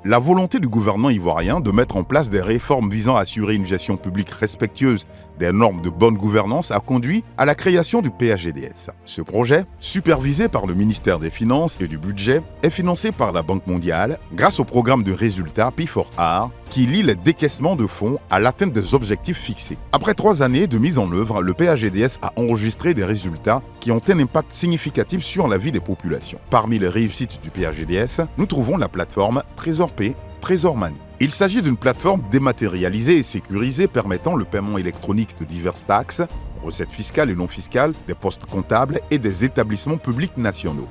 La volonté du gouvernement ivoirien de mettre en place des réformes visant à assurer une gestion publique respectueuse des normes de bonne gouvernance a conduit à la création du PAGDS. Ce projet, supervisé par le ministère des Finances et du Budget, est financé par la Banque mondiale grâce au programme de résultats P4R qui lie les décaissements de fonds à l'atteinte des objectifs fixés. Après 3 années de mise en œuvre, le PAGDS a enregistré des résultats qui ont un impact significatif sur la vie des populations. Parmi les réussites du PAGDS, nous trouvons la plateforme TrésorPay, Trésor Money. Il s'agit d'une plateforme dématérialisée et sécurisée permettant le paiement électronique de diverses taxes, recettes fiscales et non fiscales, des postes comptables et des établissements publics nationaux.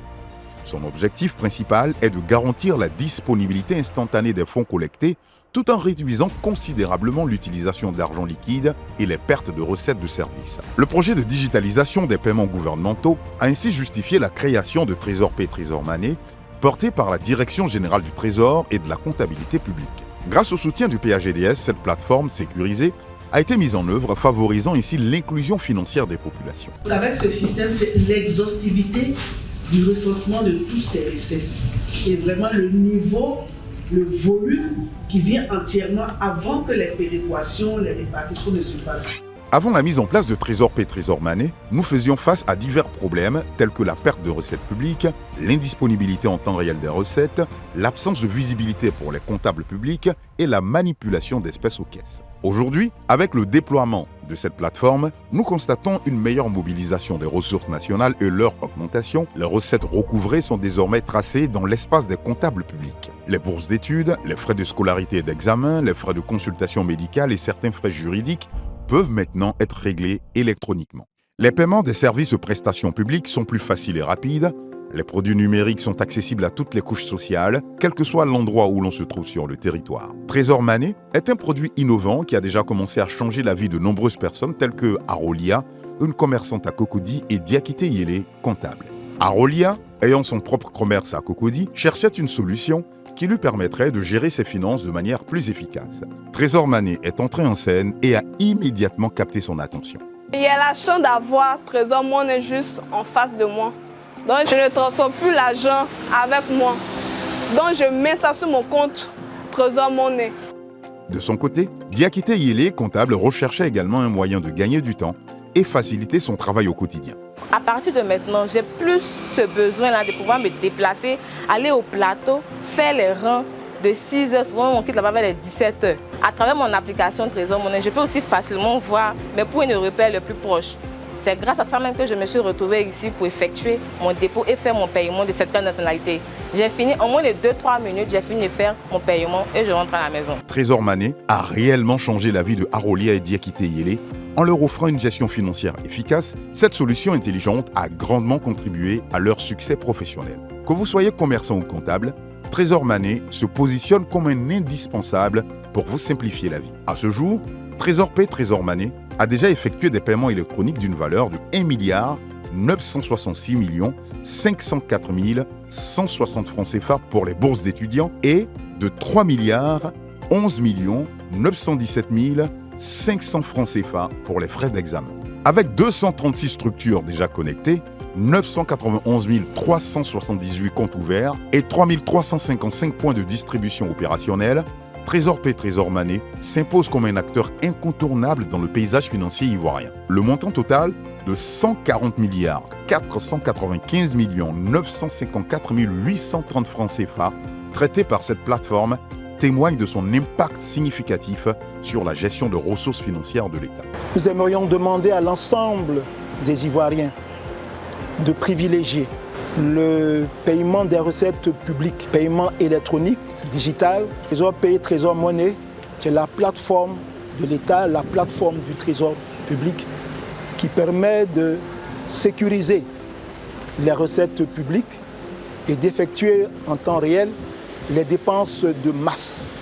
Son objectif principal est de garantir la disponibilité instantanée des fonds collectés tout en réduisant considérablement l'utilisation de l'argent liquide et les pertes de recettes de services. Le projet de digitalisation des paiements gouvernementaux a ainsi justifié la création de TrésorPay Trésor Money, porté par la Direction générale du Trésor et de la comptabilité publique. Grâce au soutien du PAGDS, cette plateforme sécurisée a été mise en œuvre, favorisant ainsi l'inclusion financière des populations. Avec ce système, c'est l'exhaustivité du recensement de toutes ces recettes. Et vraiment le niveau, le volume qui vient entièrement avant que les péréquations, les répartitions ne se fassent. Avant la mise en place de TrésorPay Trésor Money, nous faisions face à divers problèmes tels que la perte de recettes publiques, l'indisponibilité en temps réel des recettes, l'absence de visibilité pour les comptables publics et la manipulation d'espèces aux caisses. Aujourd'hui, avec le déploiement de cette plateforme, nous constatons une meilleure mobilisation des ressources nationales et leur augmentation. Les recettes recouvrées sont désormais tracées dans l'espace des comptables publics. Les bourses d'études, les frais de scolarité et d'examen, les frais de consultation médicale et certains frais juridiques peuvent maintenant être réglés électroniquement. Les paiements des services de prestations publiques sont plus faciles et rapides. Les produits numériques sont accessibles à toutes les couches sociales, quel que soit l'endroit où l'on se trouve sur le territoire. Trésor Money est un produit innovant qui a déjà commencé à changer la vie de nombreuses personnes telles que Arolia, une commerçante à Cocody, et Diakité Yélé, comptable. Arolia, ayant son propre commerce à Cocody, cherchait une solution qui lui permettrait de gérer ses finances de manière plus efficace. Trésor Money est entré en scène et a immédiatement capté son attention. Il y a la chance d'avoir Trésor Money juste en face de moi. Donc je ne transfère plus l'argent avec moi. Donc je mets ça sur mon compte Trésor Money. De son côté, Diakité Yélé, comptable, recherchait également un moyen de gagner du temps et faciliter son travail au quotidien. À partir de maintenant, j'ai plus ce besoin-là de pouvoir me déplacer, aller au plateau, faire les rangs de 6h, souvent on quitte là-bas vers les 17h. À travers mon application Trésor Money, je peux aussi facilement voir mes points de repère les plus proches. C'est grâce à ça même que je me suis retrouvée ici pour effectuer mon dépôt et faire mon paiement de certificat de nationalité. J'ai fini, en moins de 2-3 minutes, j'ai fini de faire mon paiement et je rentre à la maison. Trésor Money a réellement changé la vie de Arolia et Diakité Yélé. En leur offrant une gestion financière efficace, cette solution intelligente a grandement contribué à leur succès professionnel. Que vous soyez commerçant ou comptable, Trésor Money se positionne comme un indispensable pour vous simplifier la vie. À ce jour, TrésorPay Trésor Money a déjà effectué des paiements électroniques d'une valeur de 1 966 504 160 francs CFA pour les bourses d'étudiants et de 3 11 917 500 francs CFA pour les frais d'examen. Avec 236 structures déjà connectées, 991 378 comptes ouverts et 3 355 points de distribution opérationnels, TrésorPay Trésor Money s'impose comme un acteur incontournable dans le paysage financier ivoirien. Le montant total de 140 495 954 830 francs CFA traité par cette plateforme témoigne de son impact significatif sur la gestion de ressources financières de l'État. Nous aimerions demander à l'ensemble des Ivoiriens de privilégier le paiement des recettes publiques, paiement électronique, digital. TrésorPay Trésor Money, qui est la plateforme de l'État, la plateforme du Trésor public, qui permet de sécuriser les recettes publiques et d'effectuer en temps réel les dépenses de masse.